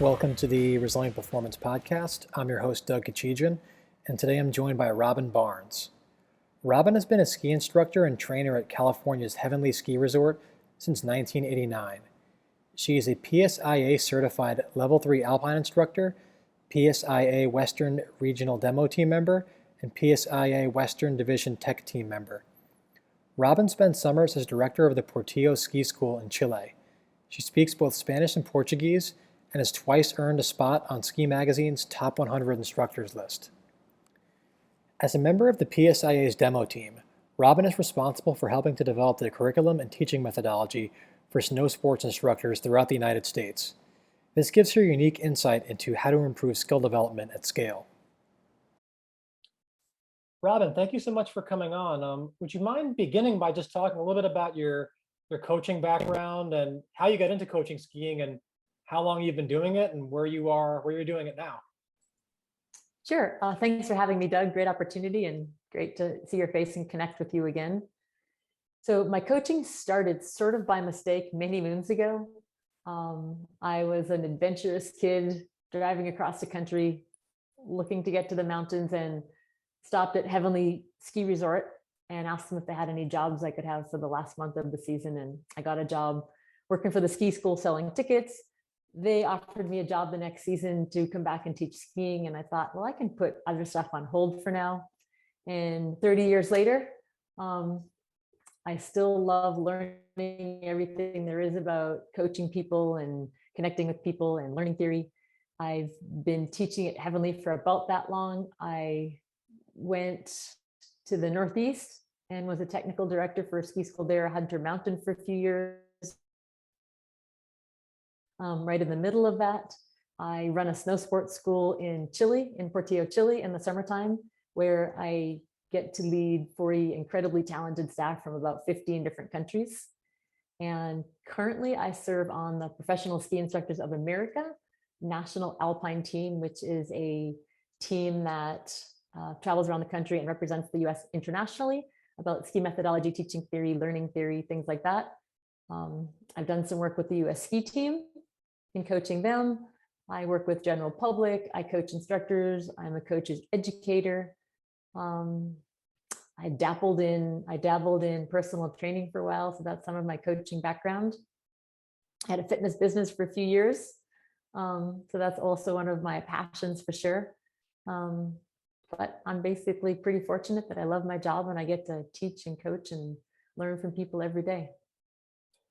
Welcome to the Resilient Performance Podcast. I'm your host, Doug Kachijian, and today I'm joined by Robin Barnes. Robin has been a ski instructor and trainer at California's Heavenly Ski Resort since 1989. She is a PSIA certified Level 3 Alpine instructor, PSIA Western Regional Demo Team member, and PSIA Western Division Tech Team member. Robin spent summers as director of the Portillo Ski School in Chile. She speaks both Spanish and Portuguese and has twice earned a spot on Ski Magazine's Top 100 Instructors list. As a member of the PSIA's demo team, Robin is responsible for helping to develop the curriculum and teaching methodology for snow sports instructors throughout the United States. This gives her unique insight into how to improve skill development at scale. Robin, thank you so much for coming on. Would you mind beginning by just talking a little bit about your coaching background and how you got into coaching skiing and how long you've been doing it and where you're doing it now? Sure. Thanks for having me, Doug. Great opportunity and great to see your face and connect with you again. So my coaching started sort of by mistake many moons ago. I was an adventurous kid driving across the country, looking to get to the mountains, and stopped at Heavenly Ski Resort and asked them if they had any jobs I could have for the last month of the season. And I got a job working for the ski school selling tickets. They offered me a job the next season to come back and teach skiing. And I thought, well, I can put other stuff on hold for now. And 30 years later, I still love learning everything there is about coaching people and connecting with people and learning theory. I've been teaching at Heavenly for about that long. I went to the Northeast and was a technical director for a ski school there, Hunter Mountain, for a few years. Right in the middle of that, I run a snow sports school in Chile, in Portillo, Chile, in the summertime, where I get to lead 40 incredibly talented staff from about 15 different countries. And currently I serve on the Professional Ski Instructors of America National Alpine Team, which is a team that travels around the country and represents the US internationally about ski methodology, teaching theory, learning theory, things like that. I've done some work with the US ski team in coaching them. I work with general public. I coach instructors. I'm a coach's educator. I dabbled in personal training for a while, so that's some of my coaching background. I had a fitness business for a few years, so that's also one of my passions for sure. But I'm basically pretty fortunate that I love my job and I get to teach and coach and learn from people every day.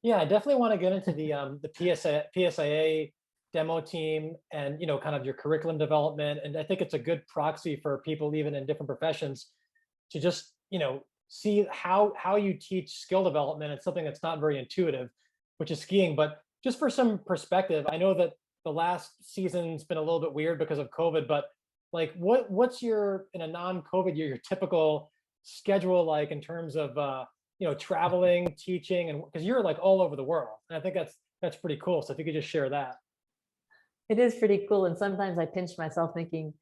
Yeah, I definitely want to get into the PSIA demo team and kind of your curriculum development. And I think it's a good proxy for people even in different professions to just see how you teach skill development. It's something that's not very intuitive, which is skiing. But just for some perspective, I know that the last season's been a little bit weird because of COVID, but like what's your, in a non-COVID year, your typical schedule like in terms of traveling, teaching, and because you're like all over the world. And I think that's pretty cool. So if you could just share that. It is pretty cool. And sometimes I pinch myself thinking,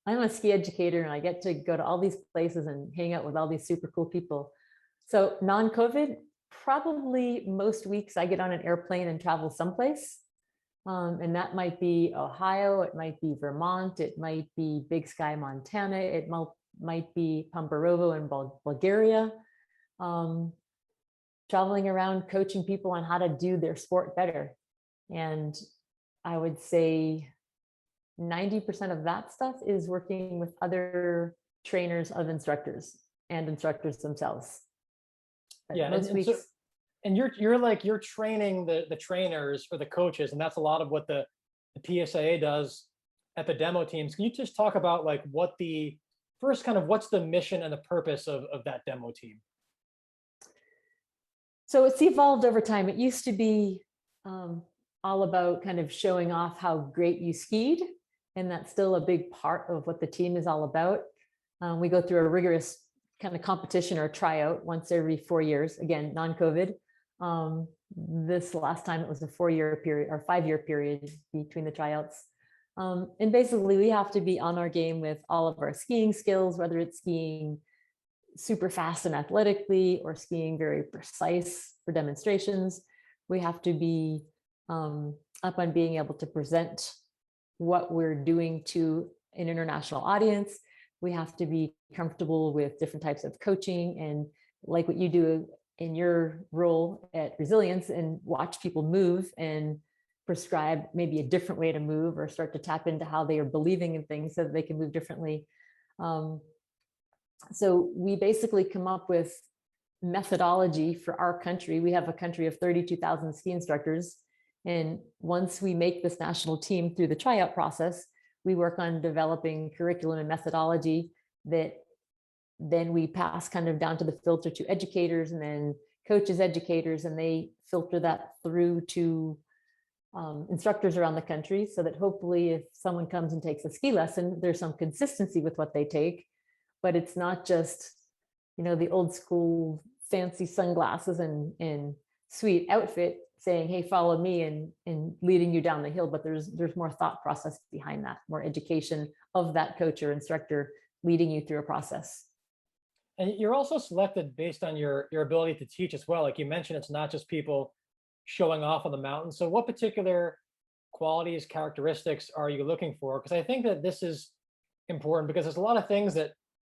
I'm a ski educator and I get to go to all these places and hang out with all these super cool people. So non-COVID, probably most weeks I get on an airplane and travel someplace. And that might be Ohio, it might be Vermont, it might be Big Sky, Montana, it might be Pambarovo in Bulgaria. Traveling around coaching people on how to do their sport better. And I would say 90% of that stuff is working with other trainers of instructors and instructors themselves. But yeah, most weeks. And you're training the trainers or the coaches, and that's a lot of what the PSIA does at the demo teams. Can you just talk about like what's the mission and the purpose of that demo team? So it's evolved over time. It used to be all about kind of showing off how great you skied. And that's still a big part of what the team is all about. We go through a rigorous kind of competition or tryout once every 4 years, again, non-COVID. This last time it was a 4-year period or 5-year period between the tryouts. And basically we have to be on our game with all of our skiing skills, whether it's skiing super fast and athletically or skiing very precise for demonstrations. We have to be up on being able to present what we're doing to an international audience. We have to be comfortable with different types of coaching, and like what you do in your role at Resilience, and watch people move and prescribe maybe a different way to move, or start to tap into how they are believing in things so that they can move differently. Um, so we basically come up with methodology for our country. We have a country of 32,000 ski instructors. And once we make this national team through the tryout process, we work on developing curriculum and methodology that then we pass kind of down to the filter to educators, and then coaches, educators, and they filter that through to instructors around the country, so that hopefully if someone comes and takes a ski lesson, there's some consistency with what they take. But it's not just, the old school fancy sunglasses and sweet outfit saying, hey, follow me, and leading you down the hill. But there's more thought process behind that, more education of that coach or instructor leading you through a process. And you're also selected based on your ability to teach as well. Like you mentioned, it's not just people showing off on the mountain. So what particular qualities, characteristics are you looking for? Because I think that this is important, because there's a lot of things that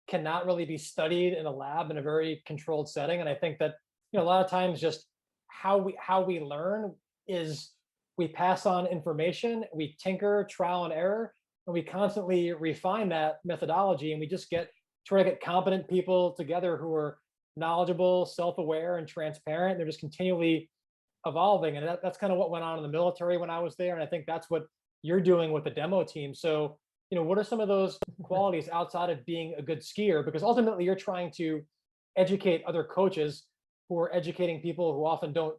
cannot really be studied in a lab in a very controlled setting. And I think that, a lot of times just how we learn is we pass on information, we tinker, trial and error, and we constantly refine that methodology, and we just try to get competent people together who are knowledgeable, self-aware, and transparent. They're just continually evolving. And that's kind of what went on in the military when I was there. And I think that's what you're doing with the demo team. So, what are some of those qualities outside of being a good skier? Because ultimately you're trying to educate other coaches who are educating people who often don't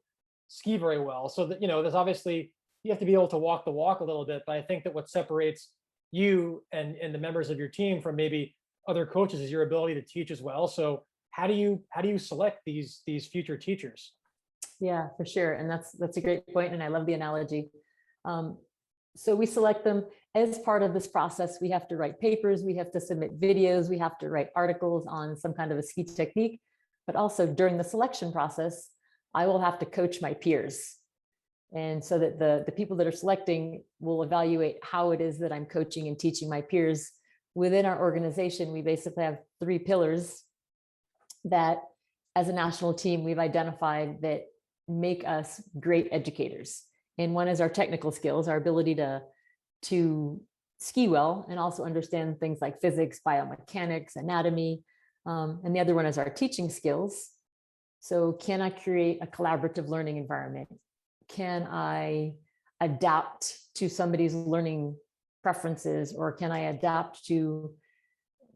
ski very well. So that, there's obviously, you have to be able to walk the walk a little bit. But I think that what separates you and the members of your team from maybe other coaches is your ability to teach as well. So how do you select these future teachers? Yeah, for sure. And that's a great point. And I love the analogy. So we select them as part of this process. We have to write papers, we have to submit videos, we have to write articles on some kind of a ski technique. But also during the selection process, I will have to coach my peers. And so that the people that are selecting will evaluate how it is that I'm coaching and teaching my peers. Within our organization, we basically have 3 pillars that, as a national team, we've identified that make us great educators. And one is our technical skills, our ability to ski well and also understand things like physics, biomechanics, anatomy. And the other one is our teaching skills. So can I create a collaborative learning environment? Can I adapt to somebody's learning preferences, or can I adapt to,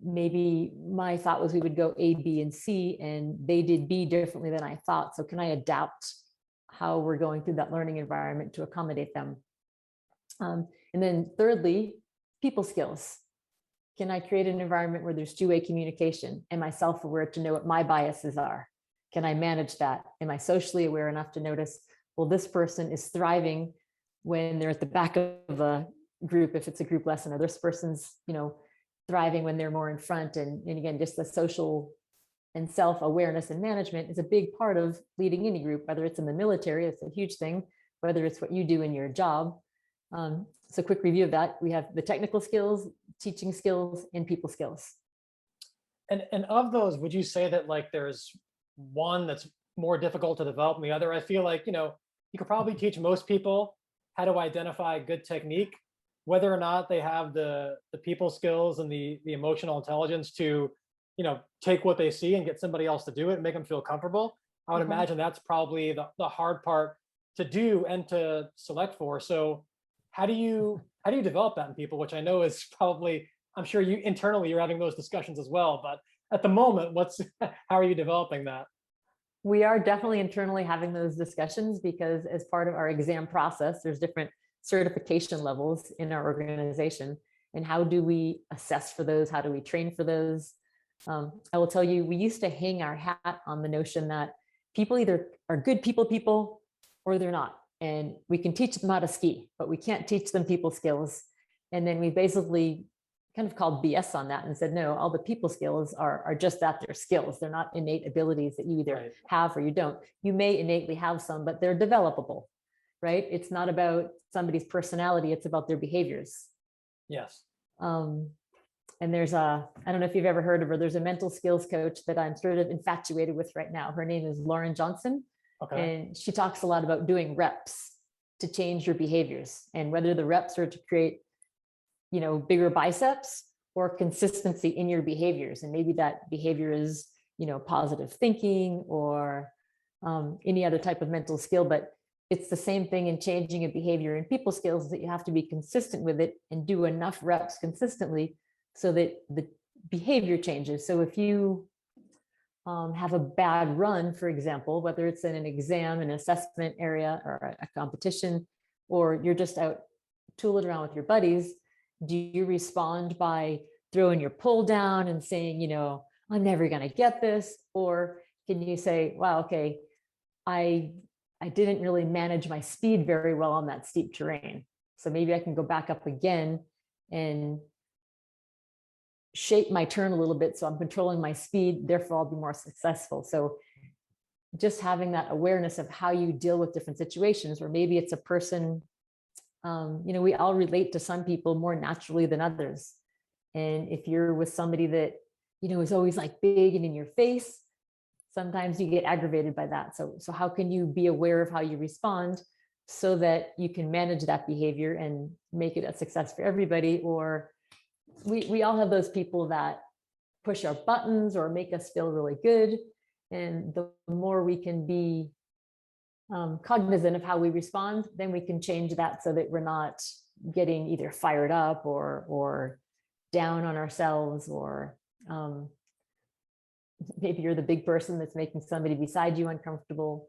maybe my thought was we would go A, B, and C, and they did B differently than I thought. So can I adapt how we're going through that learning environment to accommodate them? And then thirdly, people skills. Can I create an environment where there's two-way communication? Am I self-aware to know what my biases are? Can I manage that? Am I socially aware enough to notice, well, this person is thriving when they're at the back of a group, if it's a group lesson, or this person's, thriving when they're more in front. And again, just the social and self-awareness and management is a big part of leading any group, whether it's in the military, it's a huge thing, whether it's what you do in your job. So quick review of that. We have the technical skills, teaching skills, and people skills. And of those, would you say that like there's one that's more difficult to develop than the other? I feel like, you could probably teach most people how to identify good technique, whether or not they have the people skills and the emotional intelligence to, take what they see and get somebody else to do it and make them feel comfortable. I would imagine that's probably the hard part to do and to select for. So how do you develop that in people, which I know is probably, I'm sure you internally you're having those discussions as well, but at the moment, how are you developing that? We are definitely internally having those discussions, because as part of our exam process, there's different certification levels in our organization. And how do we assess for those? How do we train for those? I will tell you, we used to hang our hat on the notion that people either are good people or they're not. And we can teach them how to ski, but we can't teach them people skills. And then we basically kind of called BS on that and said, no, all the people skills are just that, they're skills. They're not innate abilities that you either have or you don't. You may innately have some, but they're developable, right? It's not about somebody's personality, it's about their behaviors. Yes. Um, and I don't know if you've ever heard of her, there's a mental skills coach that I'm sort of infatuated with right now. Her name is Lauren Johnson. Okay. And she talks a lot about doing reps to change your behaviors, and whether the reps are to create, bigger biceps or consistency in your behaviors. And maybe that behavior is, positive thinking or any other type of mental skill, but it's the same thing in changing a behavior in people skills, that you have to be consistent with it and do enough reps consistently so that the behavior changes. So if you have a bad run, for example, whether it's in an exam, an assessment area, or a competition, or you're just out tooling around with your buddies, do you respond by throwing your pull down and saying, I'm never going to get this? Or can you say, wow, okay, I didn't really manage my speed very well on that steep terrain. So maybe I can go back up again and shape my turn a little bit so I'm controlling my speed, therefore I'll be more successful. So just having that awareness of how you deal with different situations, or maybe it's a person, we all relate to some people more naturally than others. And if you're with somebody that, is always like big and in your face, sometimes you get aggravated by that. So how can you be aware of how you respond so that you can manage that behavior and make it a success for everybody? Or we all have those people that push our buttons or make us feel really good. And the more we can be cognizant of how we respond, then we can change that so that we're not getting either fired up or down on ourselves, or maybe you're the big person that's making somebody beside you uncomfortable.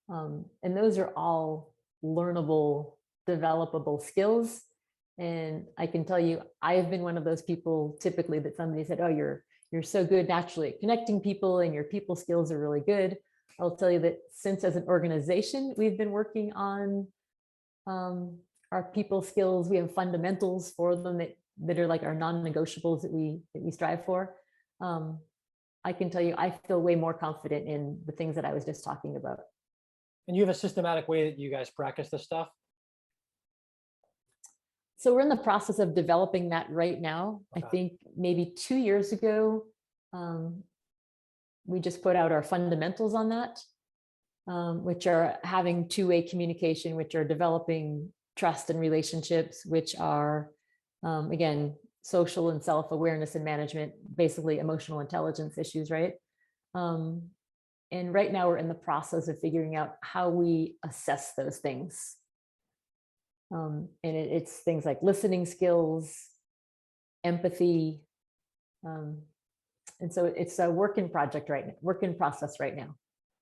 And those are all learnable, developable skills. And I can tell you, I have been one of those people typically that somebody said, oh, you're so good naturally at connecting people and your people skills are really good. I'll tell you that since as an organization, we've been working on our people skills. We have fundamentals for them that are like our non-negotiables that we strive for. I can tell you, I feel way more confident in the things that I was just talking about. And you have a systematic way that you guys practice this stuff? So we're in the process of developing that right now. Okay. I think maybe 2 years ago, we just put out our fundamentals on that, which are having two-way communication, which are developing trust and relationships, which are, again, social and self-awareness and management, basically emotional intelligence issues, right? And right now we're in the process of figuring out how we assess those things. And it's things like listening skills, empathy. And so it's a work in process right now.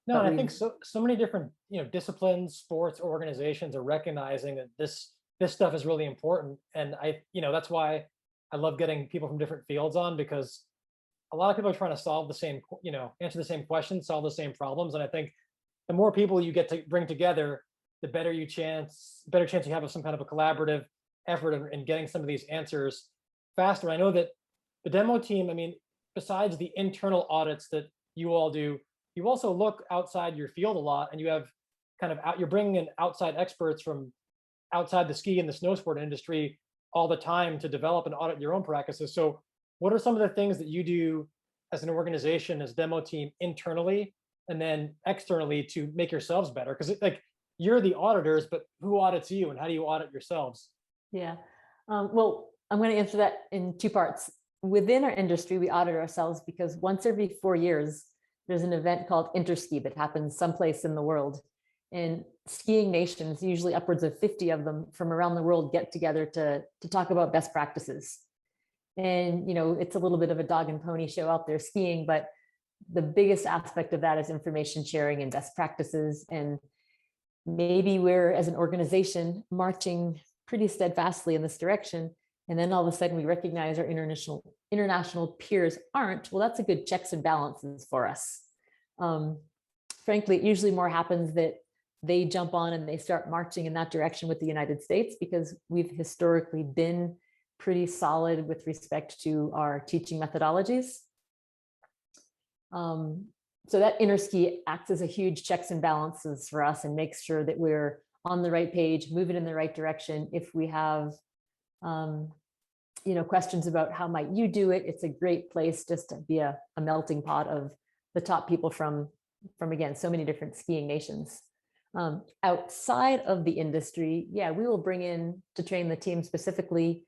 No, and I think so many different disciplines, sports, organizations are recognizing that this stuff is really important, and that's why I love getting people from different fields on, because a lot of people are trying to solve the same, answer the same questions, solve the same problems, and I think the more people you get to bring together, the better chance you have of some kind of a collaborative effort in getting some of these answers faster. I know that the demo team, I mean, besides the internal audits that you all do, you also look outside your field a lot, and you have you're bringing in outside experts from outside the ski and the snow sport industry all the time to develop and audit your own practices. So what are some of the things that you do as an organization, as demo team, internally and then externally to make yourselves better? Because you're the auditors, but who audits you, and how do you audit yourselves? Yeah. Well, I'm going to answer that in two parts. Within our industry, we audit ourselves because once every 4 years, there's an event called Interski that happens someplace in the world. And skiing nations, usually upwards of 50 of them from around the world, get together to talk about best practices. And, it's a little bit of a dog and pony show out there skiing, but the biggest aspect of that is information sharing and best practices. And maybe we're, as an organization, marching pretty steadfastly in this direction. And then all of a sudden we recognize our international peers aren't. Well, that's a good checks and balances for us. Frankly, it usually more happens that they jump on and they start marching in that direction with the United States, because we've historically been pretty solid with respect to our teaching methodologies. So that Interski acts as a huge checks and balances for us and makes sure that we're on the right page, moving in the right direction. If we have questions about how might you do it. It's a great place just to be a melting pot of the top people from again, so many different skiing nations. Outside of the industry, yeah, we will bring in to train the team specifically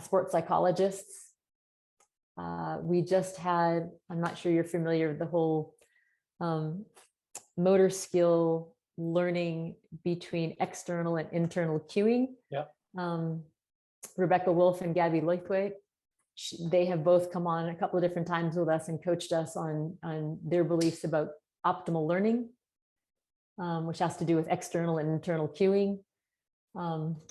sports psychologists. We just had, I'm not sure you're familiar with the whole motor skill learning between external and internal cueing. Yeah. Rebecca Wolf and Gabby Leithwaite, they have both come on a couple of different times with us and coached us on their beliefs about optimal learning, which has to do with external and internal cueing.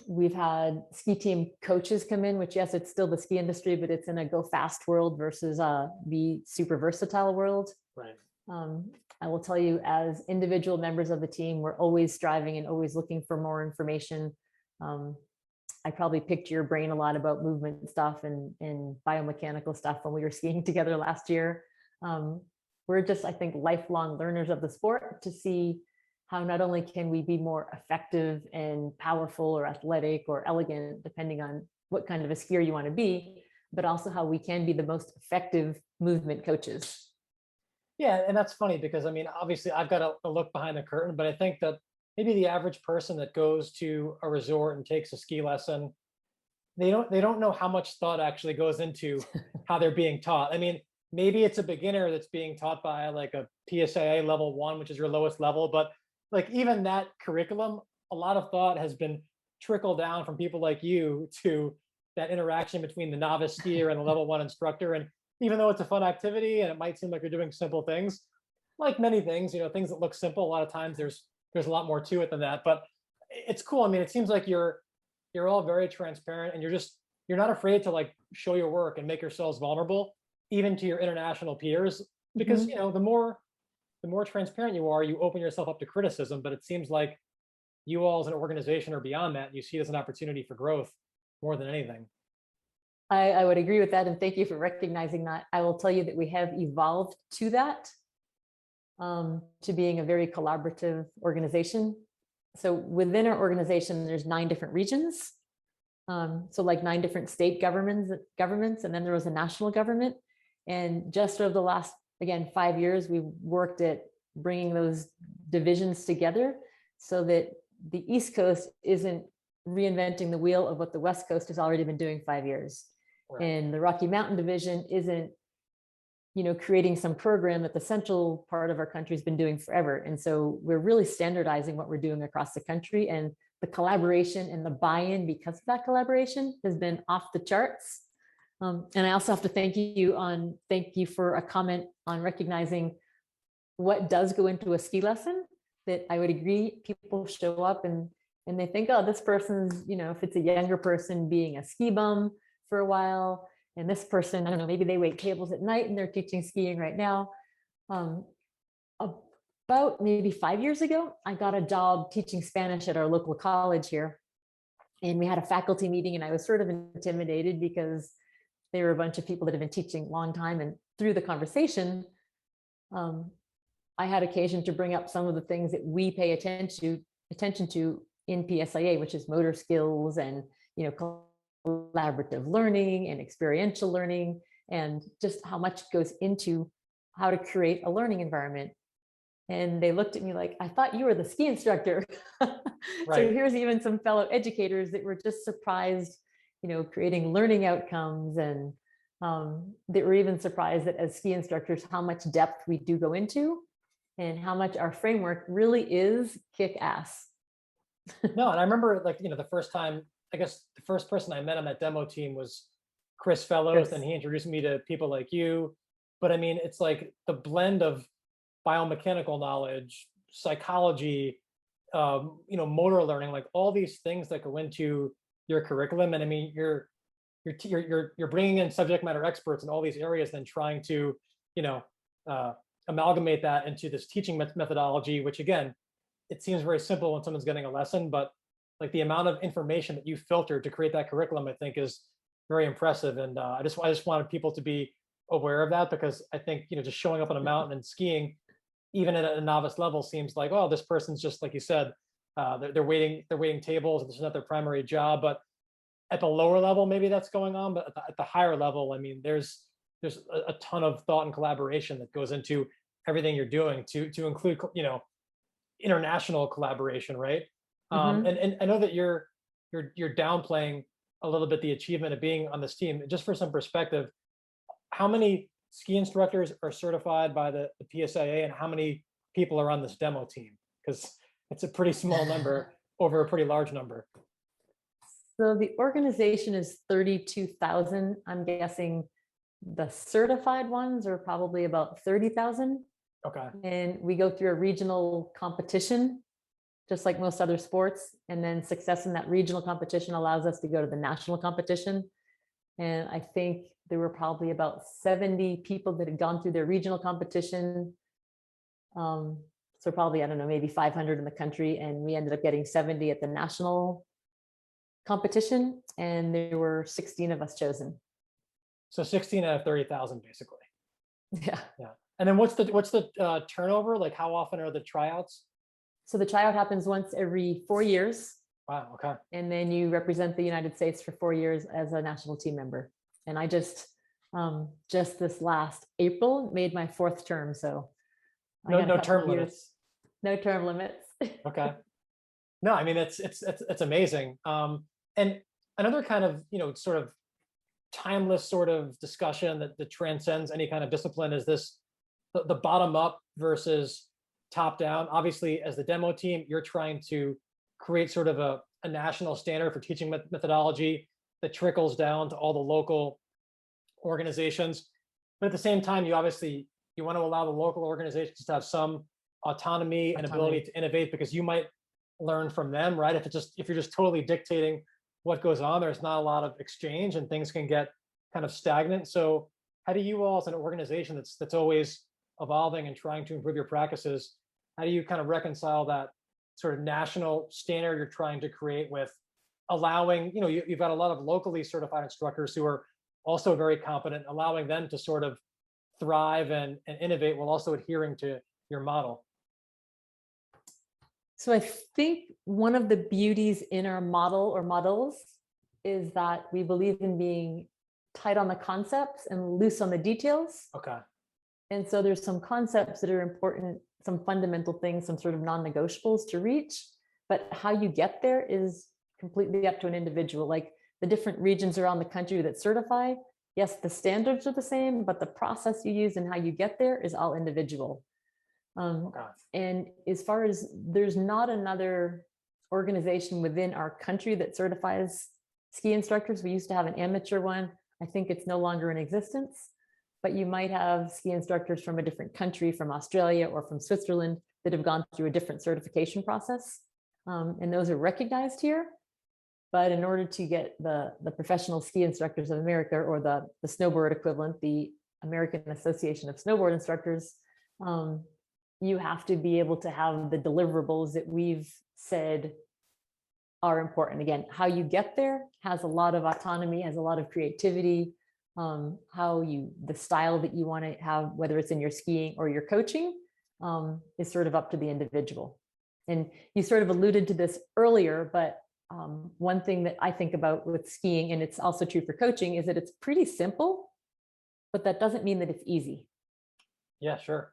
We've had ski team coaches come in, which yes, it's still the ski industry, but it's in a go fast world versus the super versatile world. Right. I will tell you, as individual members of the team, we're always striving and always looking for more information. I probably picked your brain a lot about movement stuff and biomechanical stuff when we were skiing together last year. We're just, I think, lifelong learners of the sport to see how not only can we be more effective and powerful or athletic or elegant, depending on what kind of a skier you want to be, but also how we can be the most effective movement coaches. Yeah, and that's funny because I mean, obviously, I've got a look behind the curtain, but I think that maybe the average person that goes to a resort and takes a ski lesson, they don't know how much thought actually goes into how they're being taught. I mean, maybe it's a beginner that's being taught by like a PSAA level 1, which is your lowest level, but like even that curriculum, a lot of thought has been trickled down from people like you to that interaction between the novice skier and the level 1 instructor. And even though it's a fun activity and it might seem like you're doing simple things, like many things, things that look simple, a lot of times there's a lot more to it than that. But it's cool. I mean, it seems like you're all very transparent and you're not afraid to like show your work and make yourselves vulnerable, even to your international peers, because the more transparent you are, you open yourself up to criticism. But it seems like you all as an organization are beyond that. You see it as an opportunity for growth more than anything. I would agree with that. And thank you for recognizing that. I will tell you that we have evolved to that, to being a very collaborative organization. So within our organization, there's 9 different regions. So like 9 different state governments, and then there was a national government. And just over the last, again, 5 years, we've worked at bringing those divisions together so that the East Coast isn't reinventing the wheel of what the West Coast has already been doing 5 years. Right. And the Rocky Mountain division isn't, creating some program that the central part of our country has been doing forever. And so we're really standardizing what we're doing across the country, and the collaboration and the buy-in because of that collaboration has been off the charts. And I also have to thank you for a comment on recognizing what does go into a ski lesson. That I would agree, people show up and they think, oh, this person's, if it's a younger person being a ski bum for a while, and this person, I don't know, maybe they wait tables at night and they're teaching skiing right now. About maybe 5 years ago, I got a job teaching Spanish at our local college here. And we had a faculty meeting and I was sort of intimidated because they were a bunch of people that have been teaching a long time. And through the conversation, I had occasion to bring up some of the things that we pay attention to in PSIA, which is motor skills and, collaborative learning and experiential learning, and just how much goes into how to create a learning environment. And they looked at me like, I thought you were the ski instructor. Right. So here's even some fellow educators that were just surprised, creating learning outcomes. And they were even surprised that as ski instructors, how much depth we do go into and how much our framework really is kick ass. No, and I remember the first time, I guess the first person I met on that demo team was Chris Fellows, and he introduced me to people like you. But I mean, it's like the blend of biomechanical knowledge, psychology, motor learning, like all these things that go into your curriculum. And I mean, you're bringing in subject matter experts in all these areas, then trying to, amalgamate that into this teaching methodology, which again, it seems very simple when someone's getting a lesson, but like the amount of information that you filtered to create that curriculum, I think is very impressive. And I just wanted people to be aware of that, because I think, just showing up on a mountain and skiing, even at a novice level, seems like, oh, this person's just, like you said, they're waiting tables, and this is not their primary job. But at the lower level, maybe that's going on, but at the higher level, I mean, there's a ton of thought and collaboration that goes into everything you're doing to include, international collaboration, right? Hmm. And I know that you're downplaying a little bit the achievement of being on this team. Just for some perspective, how many ski instructors are certified by the PSIA, and how many people are on this demo team? Because it's a pretty small number over a pretty large number. So the organization is 32,000. I'm guessing the certified ones are probably about 30,000. Okay. And we go through a regional competition, just like most other sports. And then success in that regional competition allows us to go to the national competition. And I think there were probably about 70 people that had gone through their regional competition. So probably, I don't know, maybe 500 in the country. And we ended up getting 70 at the national competition. And there were 16 of us chosen. So 16 out of 30,000, basically. Yeah. Yeah. And then what's the turnover? Like, how often are the tryouts? So the tryout happens once every 4 years. Wow. Okay. And then you represent the United States for 4 years as a national team member. And I just this last April made my fourth term. So I got a No couple term of years, limits. no term limits. Okay. No, I mean it's amazing. And another kind of sort of timeless sort of discussion that transcends any kind of discipline is this the bottom up versus top down. Obviously, as the demo team, you're trying to create sort of a national standard for teaching methodology that trickles down to all the local organizations. But at the same time, you want to allow the local organizations to have some autonomy and ability to innovate, because you might learn from them, right? If you're just totally dictating what goes on, there's not a lot of exchange and things can get kind of stagnant. So how do you all, as an organization that's always evolving and trying to improve your practices, how do you kind of reconcile that sort of national standard you're trying to create with allowing, you've got a lot of locally certified instructors who are also very competent, allowing them to sort of thrive and innovate while also adhering to your model? So I think one of the beauties in our model or models is that we believe in being tight on the concepts and loose on the details. Okay. And so there's some concepts that are important, some fundamental things, some sort of non-negotiables to reach, but how you get there is completely up to an individual. Like the different regions around the country that certify, yes, the standards are the same, but the process you use and how you get there is all individual. Okay. And as far as there's not another organization within our country that certifies ski instructors. We used to have an amateur one. I think it's no longer in existence, but you might have ski instructors from a different country, from Australia or from Switzerland, that have gone through a different certification process. And those are recognized here. But in order to get the Professional Ski Instructors of America, or the snowboard equivalent, the American Association of Snowboard Instructors, you have to be able to have the deliverables that we've said are important. Again, how you get there has a lot of autonomy, has a lot of creativity. The style that you want to have, whether it's in your skiing or your coaching, is sort of up to the individual. And you sort of alluded to this earlier, but one thing that I think about with skiing, and it's also true for coaching, is that it's pretty simple, but that doesn't mean that it's easy. Yeah, sure.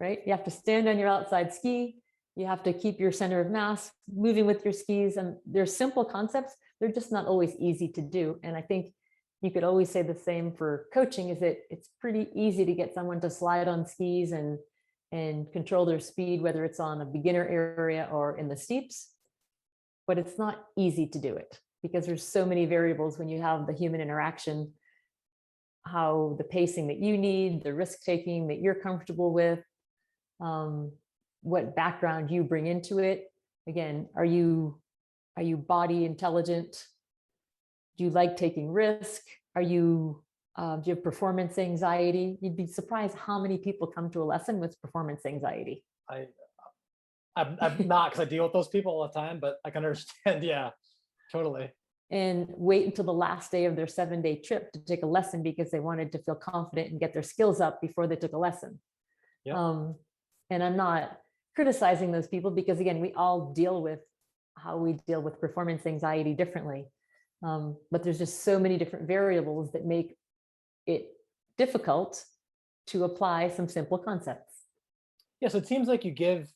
Right? You have to stand on your outside ski. You have to keep your center of mass moving with your skis. And they're simple concepts. They're just not always easy to do. And I think you could always say the same for coaching, is that it's pretty easy to get someone to slide on skis and control their speed, whether it's on a beginner area or in the steeps. But it's not easy to do it because there's so many variables when you have the human interaction, how the pacing that you need, the risk taking that you're comfortable with, what background you bring into it. Again, are you body intelligent? Do you like taking risk? Do you have performance anxiety? You'd be surprised how many people come to a lesson with performance anxiety. I'm not, because I deal with those people all the time, but I can understand. Yeah, totally. And wait until the last day of their 7-day trip to take a lesson because they wanted to feel confident and get their skills up before they took a lesson. Yeah. And I'm not criticizing those people because, again, we all deal with we deal with performance anxiety differently. But there's just so many different variables that make it difficult to apply some simple concepts. Yes, it seems like you give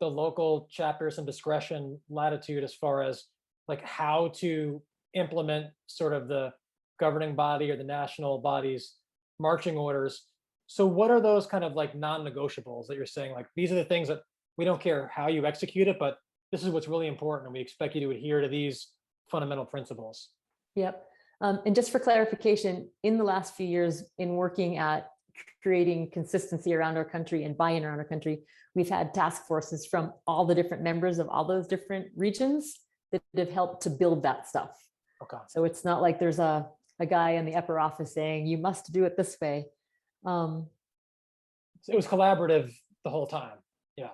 the local chapter some discretion latitude as far as like how to implement sort of the governing body or the national body's marching orders. So what are those kind of like non-negotiables that you're saying, like these are the things that we don't care how you execute it, but this is what's really important and we expect you to adhere to these fundamental principles? Yep. And just for clarification, in the last few years in working at creating consistency around our country and buy-in around our country, we've had task forces from all the different members of all those different regions that have helped to build that stuff. Okay. So it's not like there's a guy in the upper office saying, you must do it this way. So it was collaborative the whole time. Yeah.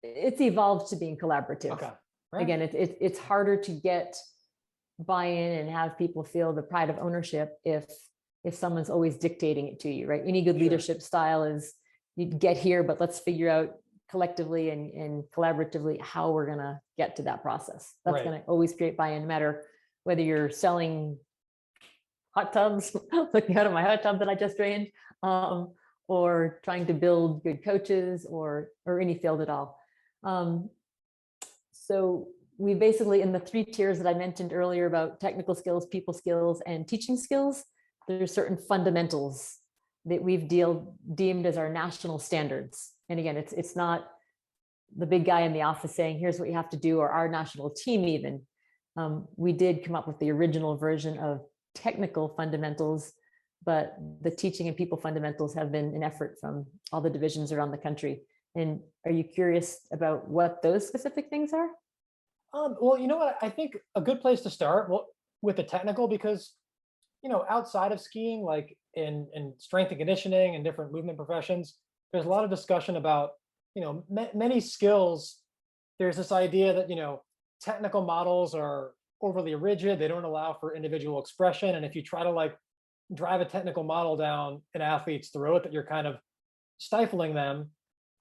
It's evolved to being collaborative. Okay. Right. Again, it's harder to get buy-in and have people feel the pride of ownership if someone's always dictating it to you, right? Any good leadership style is you get here, but let's figure out collectively and collaboratively how we're going to get to that process. That's going to always create buy-in, no matter whether you're selling hot tubs, looking out of my hot tub that I just drained, or trying to build good coaches or any field at all. So we basically, in the 3 tiers that I mentioned earlier about technical skills, people skills, and teaching skills, there's certain fundamentals that we've deemed as our national standards. And again, it's not the big guy in the office saying, here's what you have to do, or our national team even. We did come up with the original version of technical fundamentals, but the teaching and people fundamentals have been an effort from all the divisions around the country. And are you curious about what those specific things are? Well, you know what? I think a good place to start, well, with the technical, because outside of skiing, like in strength and conditioning and different movement professions, there's a lot of discussion about many skills. There's this idea that technical models are overly rigid; they don't allow for individual expression, and if you try to like drive a technical model down an athlete's throat, that you're kind of stifling them.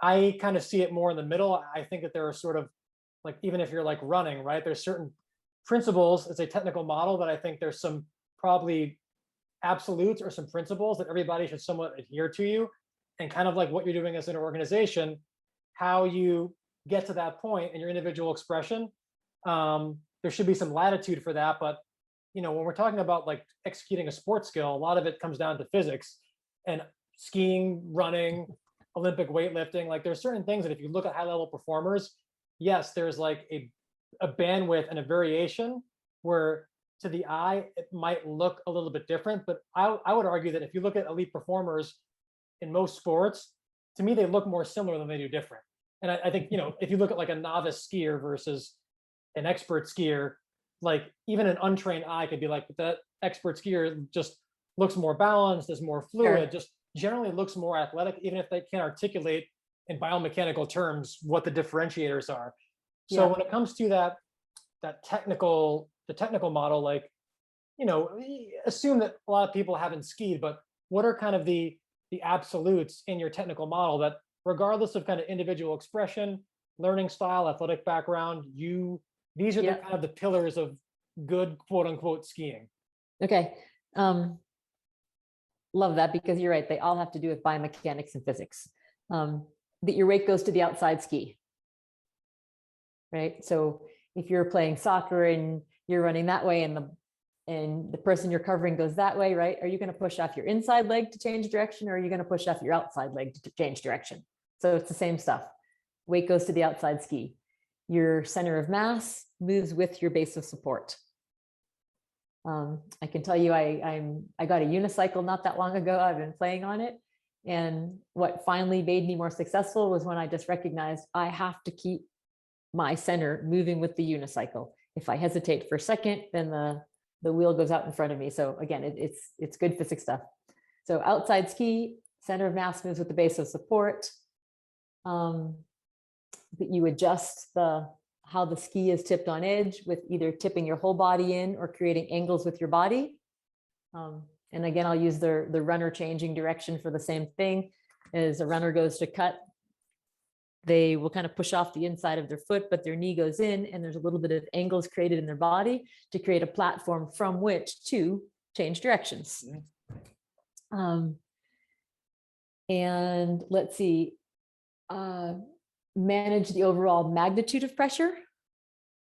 I kind of see it more in the middle. I think that there are sort of like, even if you're like running, right, there's certain principles. It's a technical model that I think there's some probably absolutes or some principles that everybody should somewhat adhere to you, and kind of like what you're doing as an organization, how you get to that point in your individual expression. There should be some latitude for that, but when we're talking about like executing a sports skill, a lot of it comes down to physics, and skiing, running, Olympic weightlifting. Like there's certain things that if you look at high level performers, yes, there's like a bandwidth and a variation where to the eye, it might look a little bit different, but I would argue that if you look at elite performers in most sports, to me, they look more similar than they do different. And I think, if you look at like a novice skier versus an expert skier, like even an untrained eye could be like, that expert skier just looks more balanced, is more fluid, just generally looks more athletic, even if they can't articulate in biomechanical terms what the differentiators are. So when it comes to the technical model, like, assume that a lot of people haven't skied, but what are kind of the absolutes in your technical model that regardless of kind of individual expression, learning style, athletic background, these are the kind of the pillars of good quote unquote skiing? Okay. Love that, because you're right. They all have to do with biomechanics and physics. That your weight goes to the outside ski, right? So if you're playing soccer and you're running that way and the person you're covering goes that way, right? Are you going to push off your inside leg to change direction, or are you going to push off your outside leg to change direction? So it's the same stuff. Weight goes to the outside ski. Your center of mass moves with your base of support. I can tell you, I got a unicycle not that long ago. I've been playing on it. And what finally made me more successful was when I just recognized I have to keep my center moving with the unicycle. If I hesitate for a second, then the wheel goes out in front of me. So again, it's good physics stuff. So outside ski, center of mass moves with the base of support. That you adjust how the ski is tipped on edge with either tipping your whole body in or creating angles with your body. And again, I'll use the runner changing direction for the same thing. As a runner goes to cut, they will kind of push off the inside of their foot, but their knee goes in, and there's a little bit of angles created in their body to create a platform from which to change directions. And let's see, manage the overall magnitude of pressure.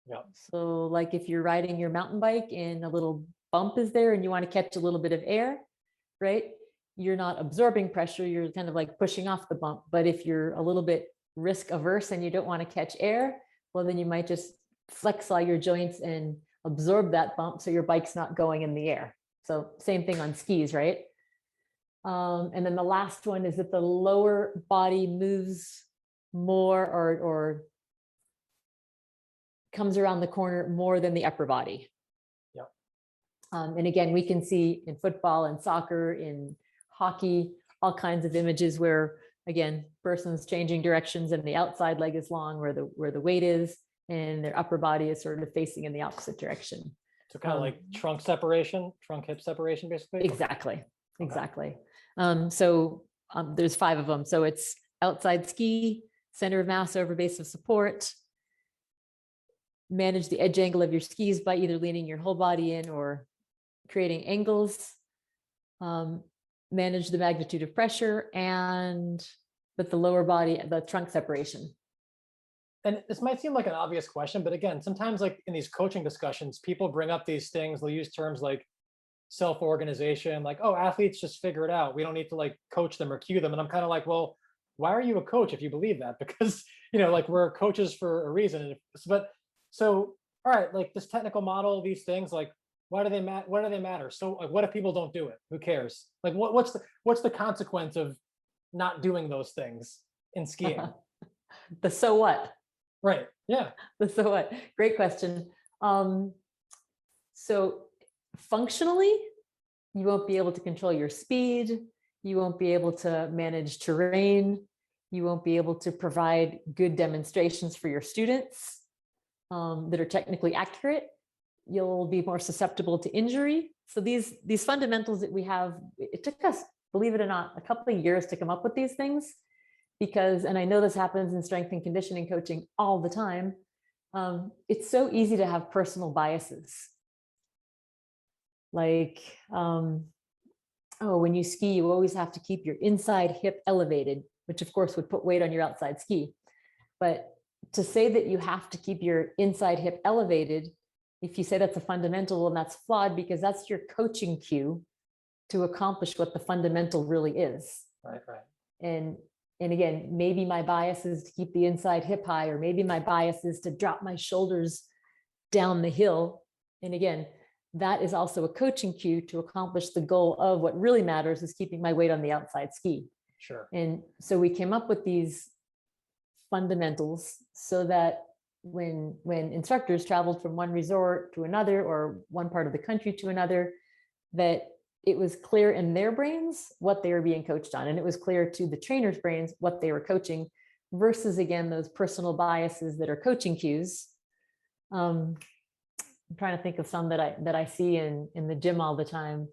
Yeah. So like if you're riding your mountain bike and a little bump is there and you want to catch a little bit of air, right? You're not absorbing pressure, you're kind of like pushing off the bump. But if you're a little bit risk averse and you don't want to catch air, well, then you might just flex all your joints and absorb that bump so your bike's not going in the air. So same thing on skis, right? And then the last one is that the lower body moves more or comes around the corner more than the upper body. Yep. And again, we can see in football and soccer, in hockey, all kinds of images where, again, person's changing directions and the outside leg is long where the weight is, and their upper body is sort of facing in the opposite direction. So kind of like trunk hip separation, basically. Exactly. So there's 5 of them. So it's outside ski, center of mass over base of support, manage the edge angle of your skis by either leaning your whole body in or creating angles, manage the magnitude of pressure, and with the lower body, the trunk separation. And this might seem like an obvious question, but again, sometimes like in these coaching discussions, people bring up these things, they'll use terms like self-organization, like, oh, athletes just figure it out. We don't need to like coach them or cue them. And I'm kind of like, well, why are you a coach if you believe that? Because, like we're coaches for a reason. But so, all right, like this technical model, these things, like, why do they matter? So like, what if people don't do it? Who cares? Like what's the consequence of not doing those things in skiing? The so what? Right. Yeah. The so what? Great question. So functionally, you won't be able to control your speed. You won't be able to manage terrain. You won't be able to provide good demonstrations for your students that are technically accurate. You'll be more susceptible to injury. So these fundamentals that we have, it took us, believe it or not, a couple of years to come up with these things because, and I know this happens in strength and conditioning coaching all the time, it's so easy to have personal biases. Like, when you ski, you always have to keep your inside hip elevated, which of course would put weight on your outside ski. But to say that you have to keep your inside hip elevated, if you say that's a fundamental, and that's flawed because that's your coaching cue to accomplish what the fundamental really is. Right. And again, maybe my bias is to keep the inside hip high, or maybe my bias is to drop my shoulders down the hill. And again, that is also a coaching cue to accomplish the goal of what really matters is keeping my weight on the outside ski. Sure. And so we came up with these fundamentals so that when instructors traveled from one resort to another or one part of the country to another, that it was clear in their brains what they were being coached on. And it was clear to the trainer's brains what they were coaching versus, again, those personal biases that are coaching cues. I'm trying to think of some that I see in the gym all the time.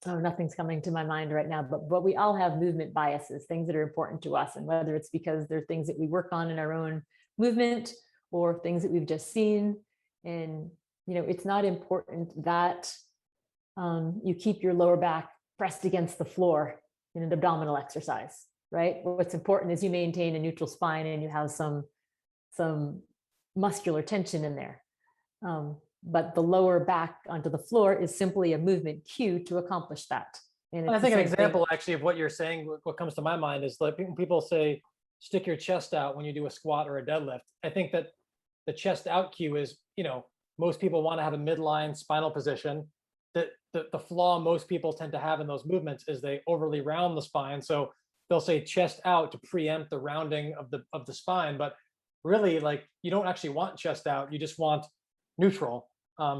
Nothing's coming to my mind right now, but we all have movement biases, things that are important to us. And whether it's because they're things that we work on in our own movement or things that we've just seen. And, it's not important that you keep your lower back pressed against the floor in an abdominal exercise, right? What's important is you maintain a neutral spine and you have some muscular tension in there. But the lower back onto the floor is simply a movement cue to accomplish that. And I think an example actually of what you're saying, what comes to my mind is like when people say, stick your chest out when you do a squat or a deadlift. I think that the chest out cue is, most people want to have a midline spinal position. The flaw most people tend to have in those movements is they overly round the spine. So they'll say chest out to preempt the rounding of the spine. But really, like, you don't actually want chest out. You just want neutral.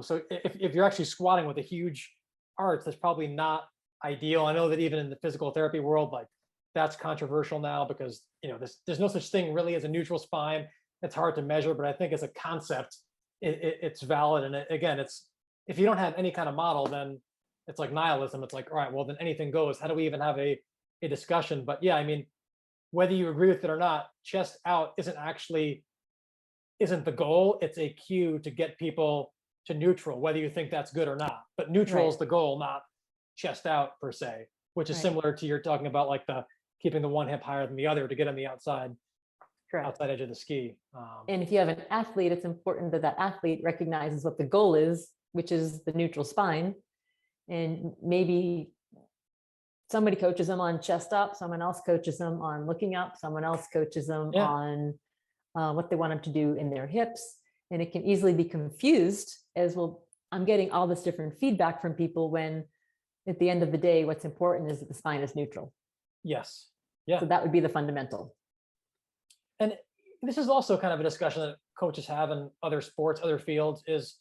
So if you're actually squatting with a huge arch, that's probably not ideal. I know that even in the physical therapy world, like that's controversial now because there's no such thing really as a neutral spine. It's hard to measure, but I think as a concept, it's valid. And again, it's if you don't have any kind of model, then it's like nihilism. It's like, all right, well then anything goes. How do we even have a a discussion. But yeah, I mean, whether you agree with it or not, chest out isn't the goal. It's a cue to get people to neutral, whether you think that's good or not. But neutral is Right, the goal, not chest out per se, which is right, similar to you're talking about like the keeping the one hip higher than the other to get on the correct. outside edge of the ski. And if you have an athlete, it's important that that athlete recognizes what the goal is, which is the neutral spine. And maybe somebody coaches them on chest up, someone else coaches them on looking up, someone else coaches them Yeah. on what they want them to do in their hips. And it can easily be confused as well. I'm getting all this different feedback from people when at the end of the day, what's important is that the spine is neutral. Yes. So Yeah. that would be the fundamental. And this is also kind of a discussion that coaches have in other sports, other fields is,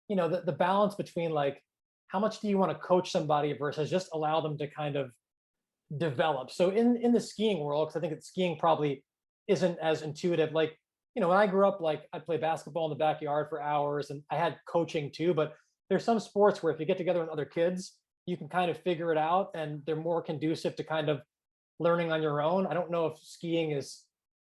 the balance between like, how much do you want to coach somebody versus just allow them to kind of develop. So in the skiing world, because I think that skiing probably isn't as intuitive. Like, when I grew up, like I played basketball in the backyard for hours and I had coaching too, but there's some sports where if you get together with other kids, you can kind of figure it out and they're more conducive to kind of learning on your own. I don't know if skiing is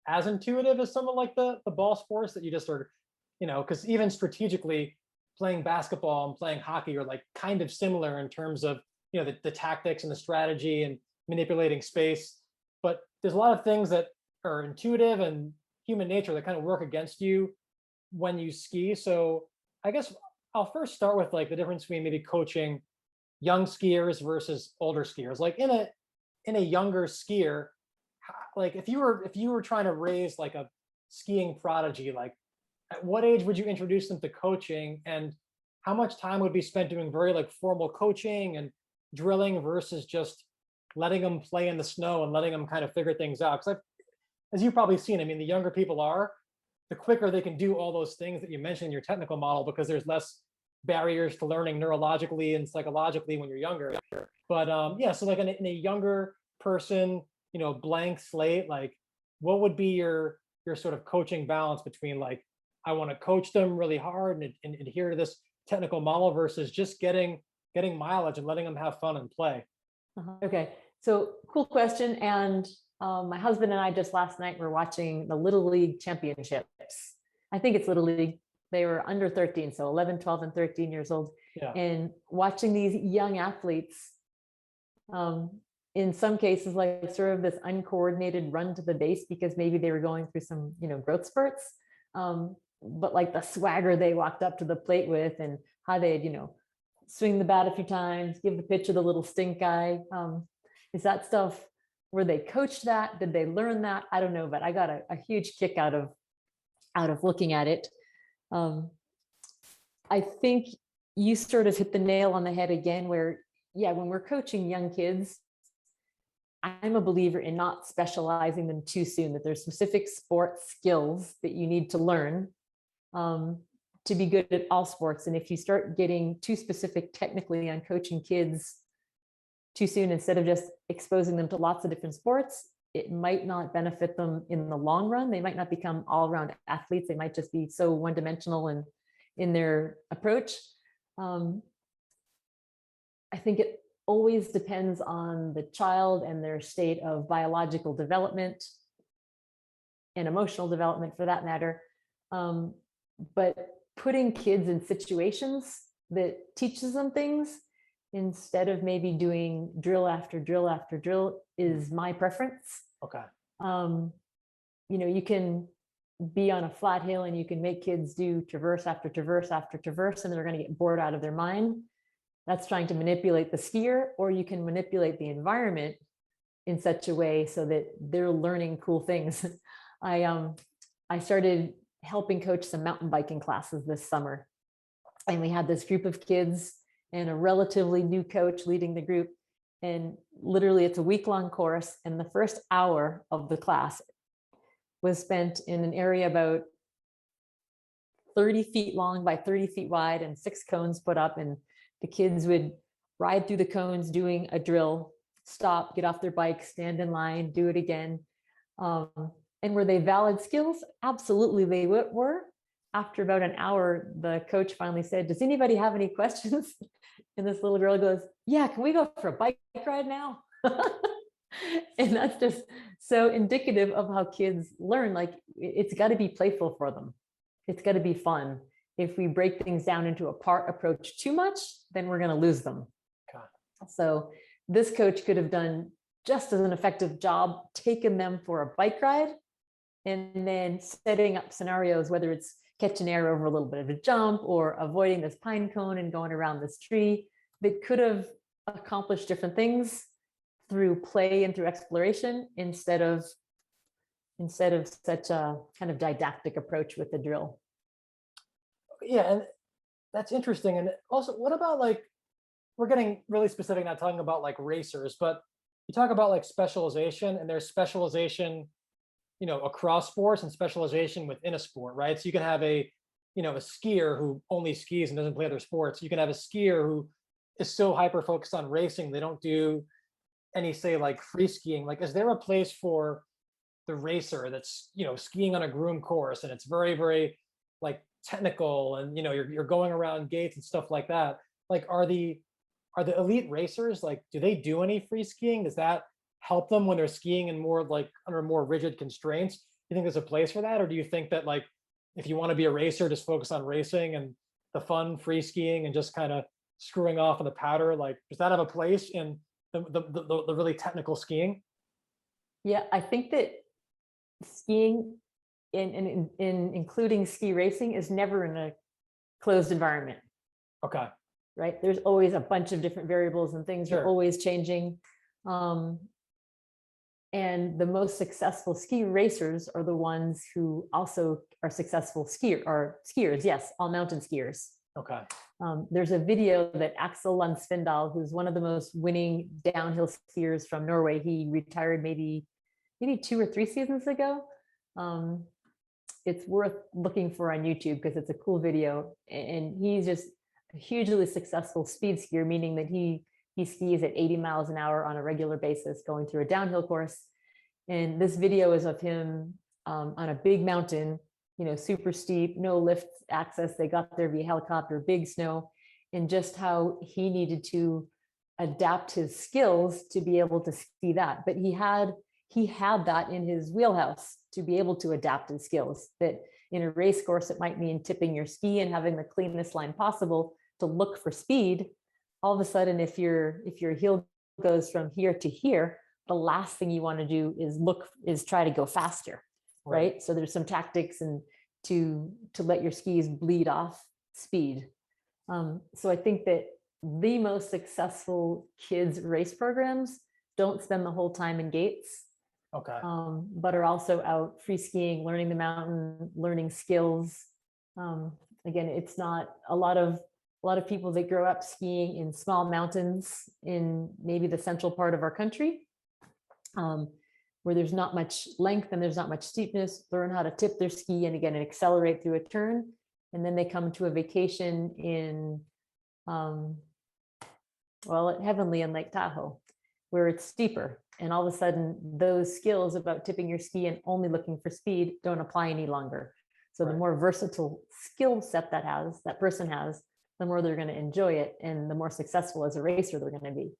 as intuitive as some of like the ball sports that you just are, because even strategically playing basketball and playing hockey are like kind of similar in terms of, the tactics and the strategy and manipulating space. But there's a lot of things that are intuitive and human nature that kind of work against you when you ski. So I guess I'll first start with like the difference between maybe coaching young skiers versus older skiers. Like in a younger skier, like if you were trying to raise like a skiing prodigy, like at what age would you introduce them to coaching, and how much time would be spent doing very like formal coaching and drilling versus just letting them play in the snow and letting them kind of figure things out? Because as you've probably seen, I mean, the younger people are, the quicker they can do all those things that you mentioned in your technical model, because there's less barriers to learning neurologically and psychologically when you're younger. But yeah, so like in a younger person, blank slate, like what would be your sort of coaching balance between like, I want to coach them really hard and adhere to this technical model versus just getting mileage and letting them have fun and play? Okay, so cool question. And my husband and I just last night were watching the Little League Championships. I think it's Little League. They were under 13, so 11, 12, and 13 years old. Yeah. And watching these young athletes, in some cases, like sort of this uncoordinated run to the base because maybe they were going through some, growth spurts. But like the swagger they walked up to the plate with and how they'd, swing the bat a few times, give the pitcher the little stink eye. Is that stuff where they coached that? Did they learn that? I don't know, but I got a huge kick out of looking at it. I think you sort of hit the nail on the head again, where, yeah, when we're coaching young kids, I'm a believer in not specializing them too soon, that there's specific sport skills that you need to learn to be good at all sports. And if you start getting too specific technically on coaching kids too soon, instead of just exposing them to lots of different sports, it might not benefit them in the long run. They might not become all-around athletes. They might just be so one-dimensional in their approach. I think it always depends on the child and their state of biological development and emotional development for that matter. But putting kids in situations that teaches them things instead of maybe doing drill after drill after drill is my preference. Okay. You can be on a flat hill and you can make kids do traverse after traverse after traverse, and they're going to get bored out of their mind. That's trying to manipulate the skier, or you can manipulate the environment in such a way so that they're learning cool things. I started helping coach some mountain biking classes this summer, and we had this group of kids and a relatively new coach leading the group. And literally it's a week-long course, and the first hour of the class was spent in an area about 30 feet long by 30 feet wide and 6 cones put up, and the kids would ride through the cones doing a drill, stop, get off their bike, stand in line, do it again. And were they valid skills? Absolutely they were. After about an hour, the coach finally said, "Does anybody have any questions?" And this little girl goes, "Yeah, can we go for a bike ride now?" And that's just so indicative of how kids learn. Like it's got to be playful for them. It's got to be fun. If we break things down into a part approach too much, then we're going to lose them. Okay. So this coach could have done just as an effective job taking them for a bike ride and then setting up scenarios, whether it's catching air over a little bit of a jump or avoiding this pine cone and going around this tree, that could have accomplished different things through play and through exploration instead of such a kind of didactic approach with the drill. Yeah, and that's interesting. And also, what about like, we're getting really specific, not talking about like racers, but you talk about like specialization, and there's specialization, across sports and specialization within a sport, right? So you can have a skier who only skis and doesn't play other sports. You can have a skier who is so hyper focused on racing, they don't do any, say, like free skiing. Like, is there a place for the racer that's, skiing on a groomed course and it's very, very like technical, and you're going around gates and stuff like that? Like, are the elite racers, like, do they do any free skiing? Does that help them when they're skiing in more like under more rigid constraints? Do you think there's a place for that? Or do you think that, like, if you want to be a racer, just focus on racing and the fun free skiing and just kind of screwing off on the powder? Like, does that have a place in the really technical skiing? Yeah, I think that skiing in including ski racing is never in a closed environment, Okay. right? There's always a bunch of different variables and things are Sure. always changing. Um, and the most successful ski racers are the ones who also are successful skiers. Yes, all mountain skiers. Okay. There's a video that Axel Lund Svindal, who's one of the most winning downhill skiers from Norway, he retired maybe 2 or 3 seasons ago. It's worth looking for on YouTube because it's a cool video, and he's just a hugely successful speed skier, meaning that he skis at 80 miles an hour on a regular basis going through a downhill course. And this video is of him on a big mountain, super steep, no lift access. They got there via helicopter, big snow, and just how he needed to adapt his skills to be able to ski that. But he had that in his wheelhouse to be able to adapt his skills. That in a race course, it might mean tipping your ski and having the cleanest line possible to look for speed. All of a sudden, if your heel goes from here to here, the last thing you want to do is try to go faster, right? So there's some tactics and to let your skis bleed off speed. So I think that the most successful kids race programs don't spend the whole time in gates, Okay. but are also out free skiing, learning the mountain, learning skills. Again, it's not a lot of people that grow up skiing in small mountains in maybe the central part of our country, where there's not much length and there's not much steepness, learn how to tip their ski and again, accelerate through a turn. And then they come to a vacation in, at Heavenly in Lake Tahoe, where it's steeper. And all of a sudden, those skills about tipping your ski and only looking for speed don't apply any longer. So the more versatile skill set that person has, the more they're going to enjoy it and the more successful as a racer they're going to be.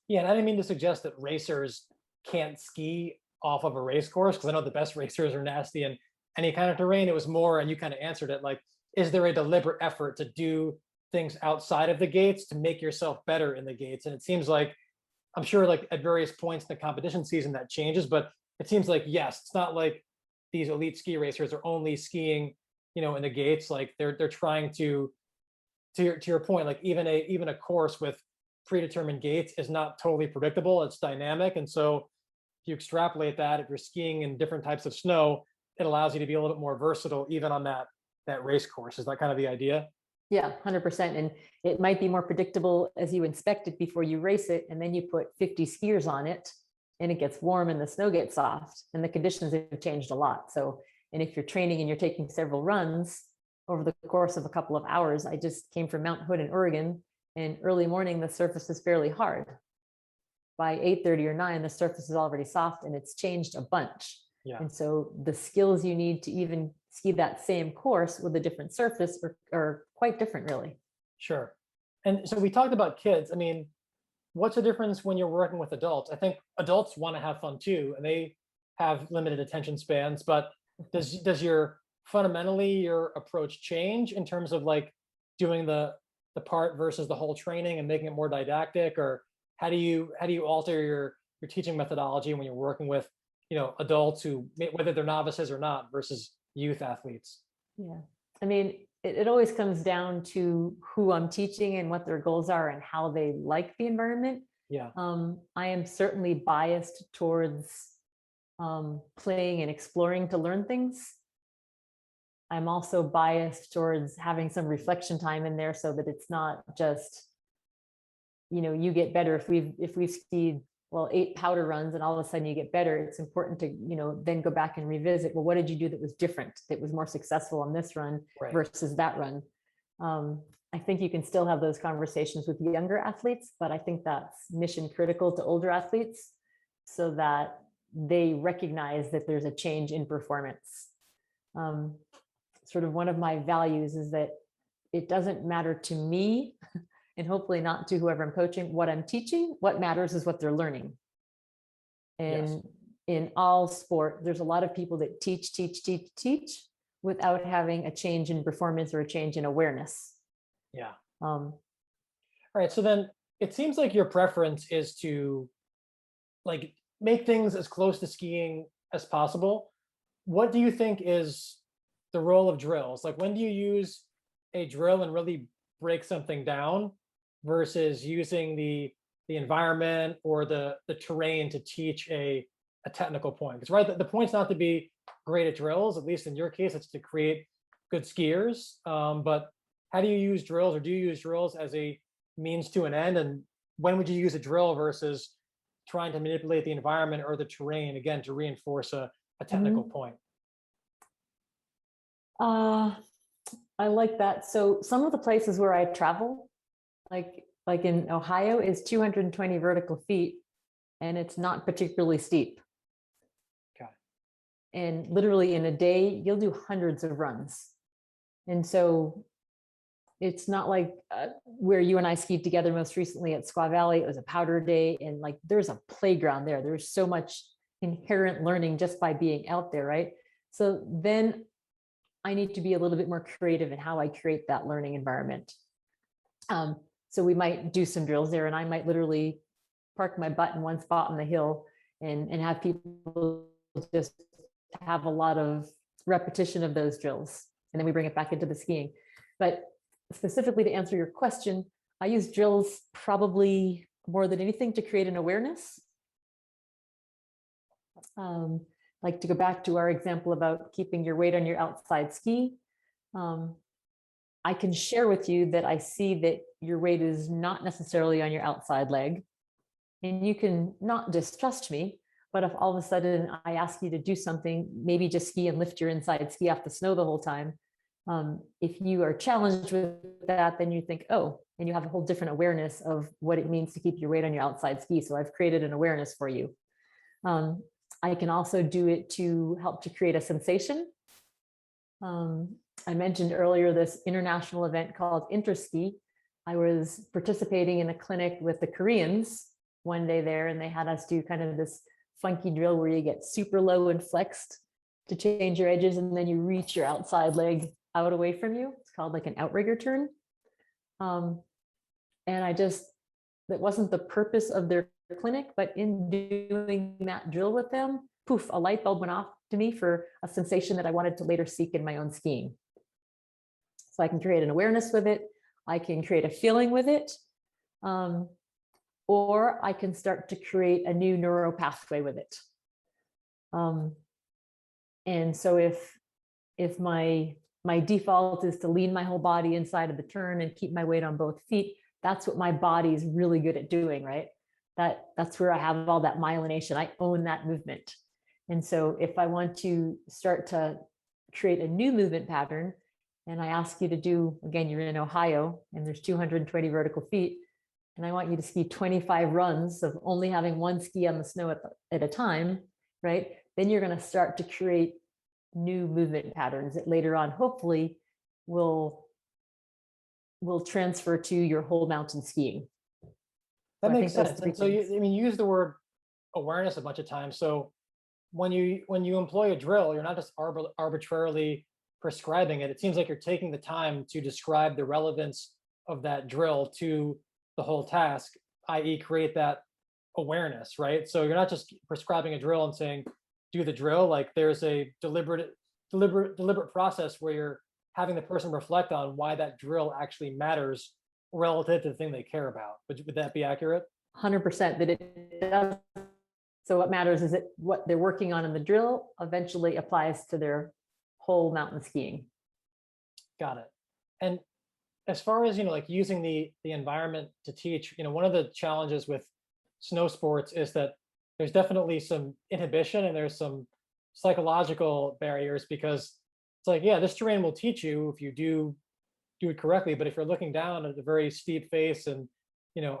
Yeah, and I didn't mean to suggest that racers can't ski off of a race course, because I know the best racers are nasty in any kind of terrain. It was more, and you kind of answered it, like, is there a deliberate effort to do things outside of the gates to make yourself better in the gates? And it seems like, I'm sure like at various points in the competition season that changes, but it seems like, yes, it's not like these elite ski racers are only skiing, in the gates. Like they're trying to your point, like even a course with predetermined gates is not totally predictable. It's dynamic. And so if you extrapolate that, if you're skiing in different types of snow, it allows you to be a little bit more versatile, even on that race course. Is that kind of the idea? Yeah, 100%. And it might be more predictable as you inspect it before you race it. And then you put 50 skiers on it and it gets warm and the snow gets soft and the conditions have changed a lot. So, and if you're training and you're taking several runs over the course of a couple of hours, I just came from Mount Hood in Oregon, and early morning, the surface is fairly hard. By 8:30 or 9, the surface is already soft and it's changed a bunch. Yeah. And so the skills you need to even ski that same course with a different surface are quite different, really. Sure. And so we talked about kids. I mean, what's the difference when you're working with adults? I think adults want to have fun too, and they have limited attention spans. But does your fundamentally your approach change in terms of like doing the part versus the whole training and making it more didactic, or how do you alter your teaching methodology when you're working with adults who whether they're novices or not versus youth athletes? Yeah. I mean, it always comes down to who I'm teaching and what their goals are and how they like the environment. Yeah, I am certainly biased towards playing and exploring to learn things. I'm also biased towards having some reflection time in there so that it's not just, you get better if we've skied, well, 8 powder runs and all of a sudden you get better. It's important to, then go back and revisit, well, what did you do that was different, that was more successful on this run right. versus that run? I think you can still have those conversations with younger athletes, but I think that's mission critical to older athletes so that they recognize that there's a change in performance. Sort of one of my values is that it doesn't matter to me and hopefully not to whoever I'm coaching what I'm teaching. What matters is what they're learning. Yes. And in all sport, there's a lot of people that teach without having a change in performance or a change in awareness. Yeah. Um, All right. So then it seems like your preference is to like make things as close to skiing as possible. What do you think is the role of drills? Like when do you use a drill and really break something down versus using the environment or the terrain to teach a technical point? Because right, the point's not to be great at drills, at least in your case, it's to create good skiers. But how do you use drills, or do you use drills as a means to an end? And when would you use a drill versus trying to manipulate the environment or the terrain again to reinforce a technical mhm. point? uh, I like that. So some of the places where I travel, like in Ohio, is 220 vertical feet, and it's not particularly steep. Okay. And literally in a day, you'll do hundreds of runs. And so it's not like where you and I skied together most recently at Squaw Valley. It was a powder day, and like there's a playground there. There's so much inherent learning just by being out there, right? So then I need to be a little bit more creative in how I create that learning environment. So we might do some drills there, and I might literally park my butt in one spot on the hill and have people just have a lot of repetition of those drills. And then we bring it back into the skiing. But specifically to answer your question, I use drills probably more than anything to create an awareness. Like to go back to our example about keeping your weight on your outside ski. I can share with you that I see that your weight is not necessarily on your outside leg. And you can not distrust me, but if all of a sudden I ask you to do something, maybe just ski and lift your inside ski off the snow the whole time. If you are challenged with that, then you think, oh, and you have a whole different awareness of what it means to keep your weight on your outside ski. So I've created an awareness for you. I can also do it to help to create a sensation. I mentioned earlier this international event called Interski. I was participating in a clinic with the Koreans one day there, and they had us do kind of this funky drill where you get super low and flexed to change your edges, and then you reach your outside leg out away from you. It's called like an outrigger turn. And that wasn't the purpose of their clinic, but in doing that drill with them, poof, a light bulb went off to me for a sensation that I wanted to later seek in my own skiing. So I can create an awareness with it. I can create a feeling with it. Or I can start to create a new neural pathway with it. And so if my default is to lean my whole body inside of the turn and keep my weight on both feet, that's what my body is really good at doing, right? That's where I have all that myelination. I own that movement. And so if I want to start to create a new movement pattern, and I ask you to do, again, you're in Ohio and there's 220 vertical feet, and I want you to ski 25 runs of only having one ski on the snow at a time, right? Then you're going to start to create new movement patterns that later on, hopefully, will transfer to your whole mountain skiing. That So I makes think those sense. three And so you, things. I mean, you use the word awareness a bunch of times. So when you employ a drill, you're not just arbitrarily prescribing it. It seems like you're taking the time to describe the relevance of that drill to the whole task, i.e., create that awareness, right? So you're not just prescribing a drill and saying, do the drill. Like there's a deliberate process where you're having the person reflect on why that drill actually matters relative to the thing they care about. Would that be accurate? 100% that it does. So what matters is that what they're working on in the drill eventually applies to their whole mountain skiing. Got it. And as far as like using the environment to teach, one of the challenges with snow sports is that there's definitely some inhibition and there's some psychological barriers because it's like, yeah, this terrain will teach you if you do it correctly, but if you're looking down at a very steep face and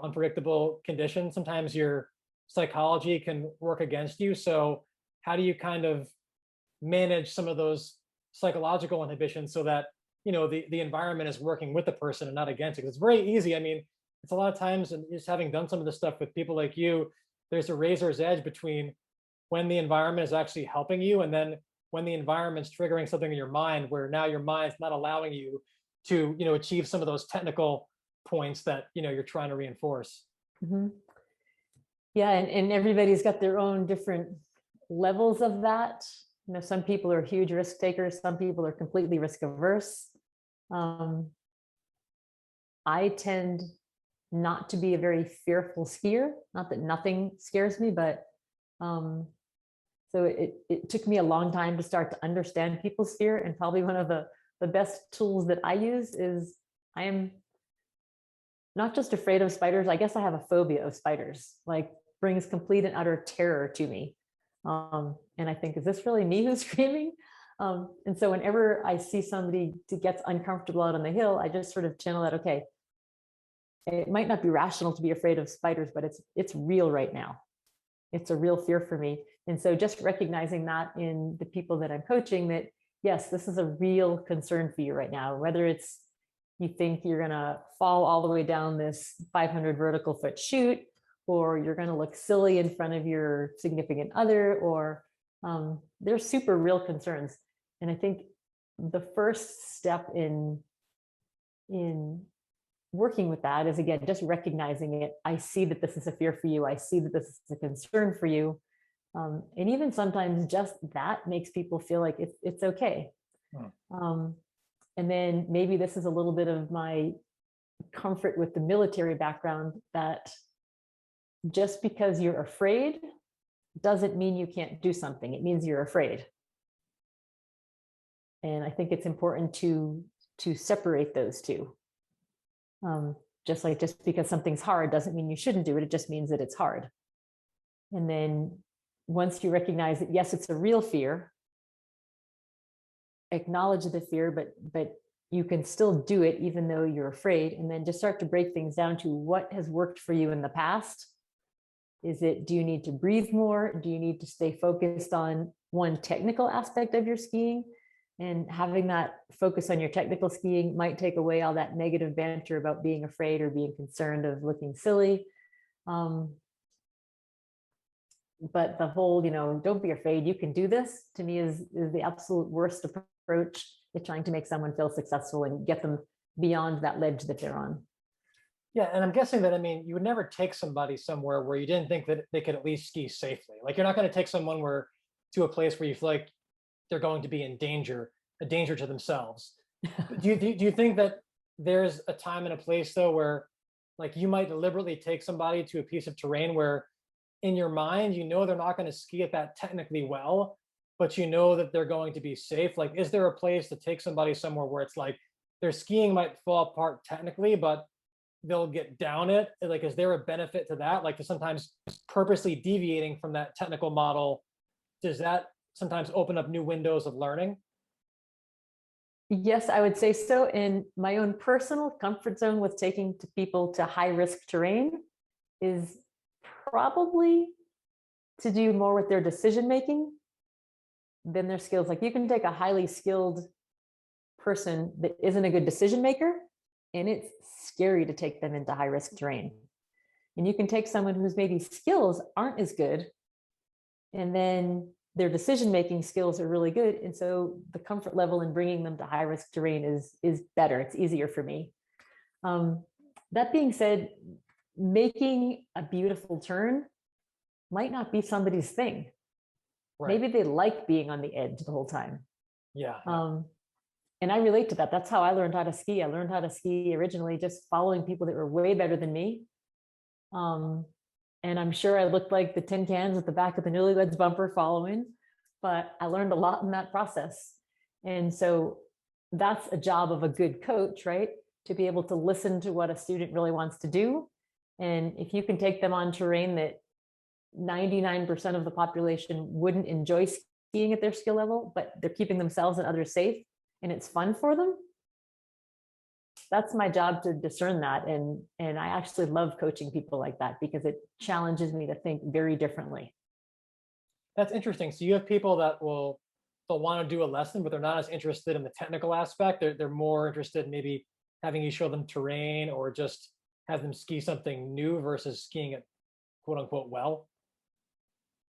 unpredictable conditions, sometimes your psychology can work against you. So how do you kind of manage some of those psychological inhibitions so that the environment is working with the person and not against it? 'Cause it's very easy. I mean, it's a lot of times, and just having done some of this stuff with people like you, there's a razor's edge between when the environment is actually helping you and then when the environment's triggering something in your mind where now your mind's not allowing you to achieve some of those technical points that you're trying to reinforce. Mhm. Yeah, and everybody's got their own different levels of that. Some people are huge risk takers, some people are completely risk averse. I tend not to be a very fearful skier. Not that nothing scares me, but so it took me a long time to start to understand people's fear. And probably one of the best tools that I use is I am not just afraid of spiders. I guess I have a phobia of spiders, like brings complete and utter terror to me. And I think, is this really me who's screaming? And so whenever I see somebody who gets uncomfortable out on the hill, I just sort of channel that, okay, it might not be rational to be afraid of spiders, but it's real right now. It's a real fear for me. And so just recognizing that in the people that I'm coaching, that yes, this is a real concern for you right now, whether it's you think you're going to fall all the way down this 500 vertical foot chute, or you're going to look silly in front of your significant other, or they're super real concerns. And I think the first step in working with that is, again, just recognizing it. I see that this is a fear for you. I see that this is a concern for you. And even sometimes just that makes people feel like it's okay. And then maybe this is a little bit of my comfort with the military background, that just because you're afraid doesn't mean you can't do something. It means you're afraid. And I think it's important to separate those two. Just because something's hard doesn't mean you shouldn't do it. It just means that it's hard. And then once you recognize that, yes, it's a real fear, acknowledge the fear, but you can still do it even though you're afraid. And then just start to break things down to what has worked for you in the past. Do you need to breathe more? Do you need to stay focused on one technical aspect of your skiing? And having that focus on your technical skiing might take away all that negative banter about being afraid or being concerned of looking silly. But the whole, don't be afraid, you can do this, to me is the absolute worst approach to trying to make someone feel successful and get them beyond that ledge that they're on. Yeah, and I'm guessing that, I mean, you would never take somebody somewhere where you didn't think that they could at least ski safely. Like you're not going to take someone to a place where you feel like they're going to be a danger to themselves. Do you think that there's a time and a place though where like you might deliberately take somebody to a piece of terrain where in your mind they're not going to ski it that technically well, but that they're going to be safe? Like, is there a place to take somebody somewhere where it's like their skiing might fall apart technically, but they'll get down it? Like, is there a benefit to that? Like, to sometimes purposely deviating from that technical model, does that sometimes open up new windows of learning? Yes, I would say so. In my own personal comfort zone with taking people to high risk terrain is probably to do more with their decision making than their skills. Like you can take a highly skilled person that isn't a good decision maker, and it's scary to take them into high risk terrain. And you can take someone whose maybe skills aren't as good, and then their decision-making skills are really good. And so the comfort level in bringing them to high-risk terrain is better. It's easier for me. That being said, making a beautiful turn might not be somebody's thing. Right. Maybe they like being on the edge the whole time. Yeah. And I relate to that. That's how I learned how to ski. I learned how to ski originally just following people that were way better than me. And I'm sure I looked like the tin cans at the back of the Newlyweds bumper following, but I learned a lot in that process. And so that's a job of a good coach, right? To be able to listen to what a student really wants to do. And if you can take them on terrain that 99% of the population wouldn't enjoy skiing at their skill level, but they're keeping themselves and others safe and it's fun for them, that's my job to discern that. And I actually love coaching people like that because it challenges me to think very differently. That's interesting. So you have people that they'll want to do a lesson, but they're not as interested in the technical aspect. They're more interested in maybe having you show them terrain or just have them ski something new versus skiing it quote unquote well.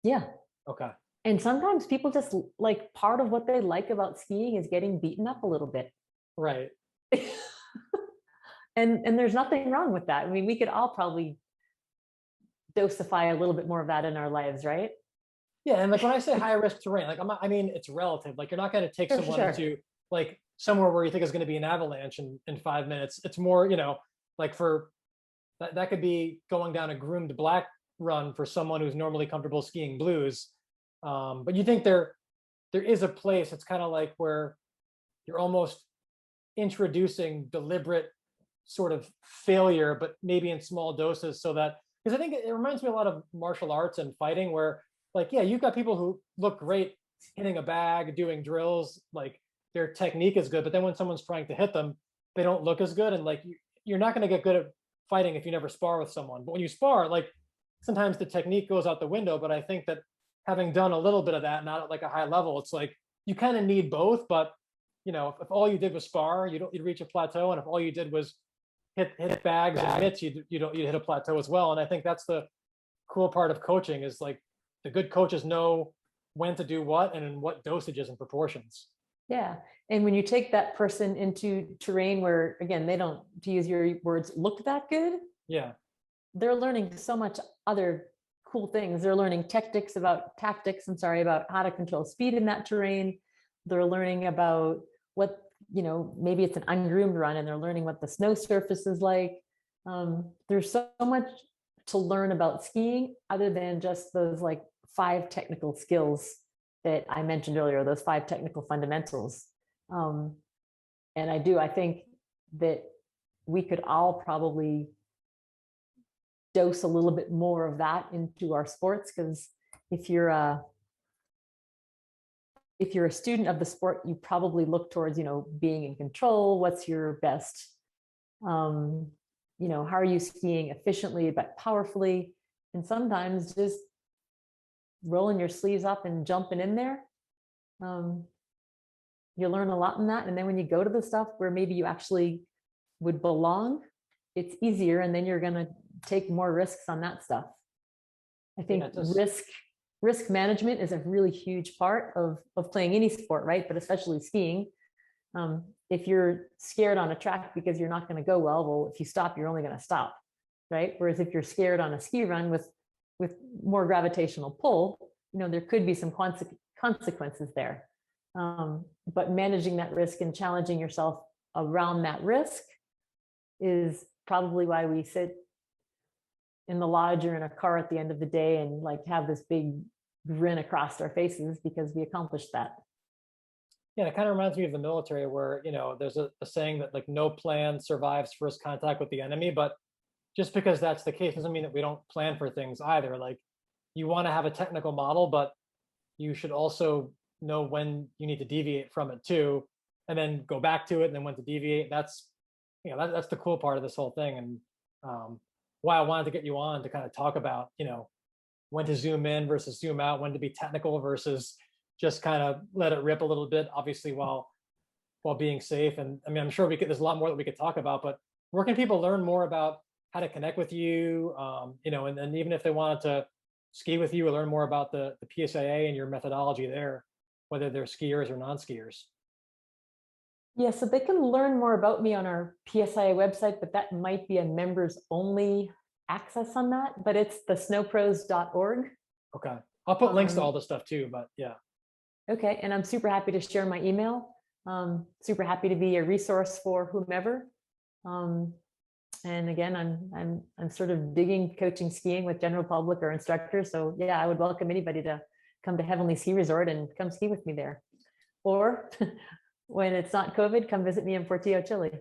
Yeah. Okay. And sometimes people just like part of what they like about skiing is getting beaten up a little bit. Right. And there's nothing wrong with that. I mean, we could all probably dosify a little bit more of that in our lives, right? Yeah, and like when I say high risk terrain, like I mean it's relative. Like you're not going to take someone to like somewhere where you think is going to be an avalanche in 5 minutes. It's more, like for that could be going down a groomed black run for someone who's normally comfortable skiing blues. But you think there is a place. It's kind of like where you're almost introducing deliberate sort of failure, but maybe in small doses, so that because I think it reminds me a lot of martial arts and fighting, where like you've got people who look great hitting a bag, doing drills, like their technique is good, but then when someone's trying to hit them, they don't look as good, and like you're not going to get good at fighting if you never spar with someone. But when you spar, like sometimes the technique goes out the window. But I think that having done a little bit of that, not at like a high level, it's like you kind of need both. But if all you did was spar, you'd reach a plateau, and if all you did was hit bags and mitts, you'd hit a plateau as well. And I think that's the cool part of coaching is like the good coaches know when to do what and in what dosages and proportions. Yeah. And when you take that person into terrain where, again, they don't, to use your words, look that good. Yeah. They're learning so much other cool things. They're learning tactics about how to control speed in that terrain. They're learning about what, maybe it's an ungroomed run and they're learning what the snow surface is like. There's so much to learn about skiing other than just those like 5 technical skills that I mentioned earlier, those 5 technical fundamentals. And I think that we could all probably dose a little bit more of that into our sports, because if you're a student of the sport, you probably look towards, being in control. What's your best, how are you skiing efficiently but powerfully? And sometimes just rolling your sleeves up and jumping in there. You learn a lot in that. And then when you go to the stuff where maybe you actually would belong, it's easier. And then you're going to take more risks on that stuff. I think risk management is a really huge part of playing any sport, right? But especially skiing. If you're scared on a track because you're not going to go well, if you stop, you're only going to stop, right? Whereas if you're scared on a ski run with more gravitational pull, there could be some consequences there. But managing that risk and challenging yourself around that risk is probably why we sit in the lodge or in a car at the end of the day and like have this big grin across our faces because we accomplished that. Yeah, it kind of reminds me of the military where, there's a saying that like no plan survives first contact with the enemy. But just because that's the case doesn't mean that we don't plan for things either. Like you want to have a technical model, but you should also know when you need to deviate from it too, and then go back to it and then when to deviate. That's, that's the cool part of this whole thing. And why I wanted to get you on to kind of talk about, when to zoom in versus zoom out, when to be technical versus just kind of let it rip a little bit, obviously while being safe. And I mean, I'm sure there's a lot more that we could talk about, but where can people learn more about how to connect with you, and even if they wanted to ski with you or learn more about the PSIA and your methodology there, whether they're skiers or non-skiers. Yeah, so they can learn more about me on our PSIA website, but that might be a members only access on that, but it's the snowpros.org. Okay. I'll put links to all Um, this stuff too, but yeah. okay, and I'm super happy to share my email. Super happy to be a resource for whomever. Um, and again, I'm sort of digging coaching skiing with general public or instructors. So yeah, I would welcome anybody to come to Heavenly Ski Resort and come ski with me there. Or when it's not COVID, come visit me in Portillo, Chile.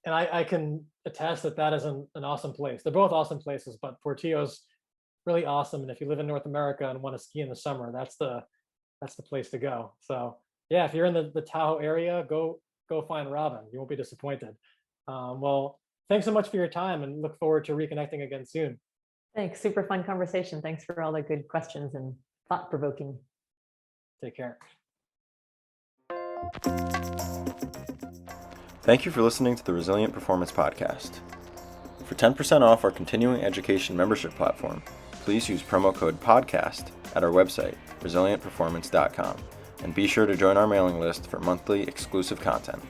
And I can attest that that is an awesome place. They're both awesome places, but Portillo's really awesome. And if you live in North America and want to ski in the summer, that's the place to go. So yeah, if you're in the Tahoe area, go find Robin. You won't be disappointed. Well, thanks so much for your time, and look forward to reconnecting again soon. Thanks. Super fun conversation. Thanks for all the good questions and thought provoking. Take care. Thank you for listening to the Resilient Performance Podcast. For 10% off our continuing education membership platform, please use promo code PODCAST at our website, resilientperformance.com, and be sure to join our mailing list for monthly exclusive content.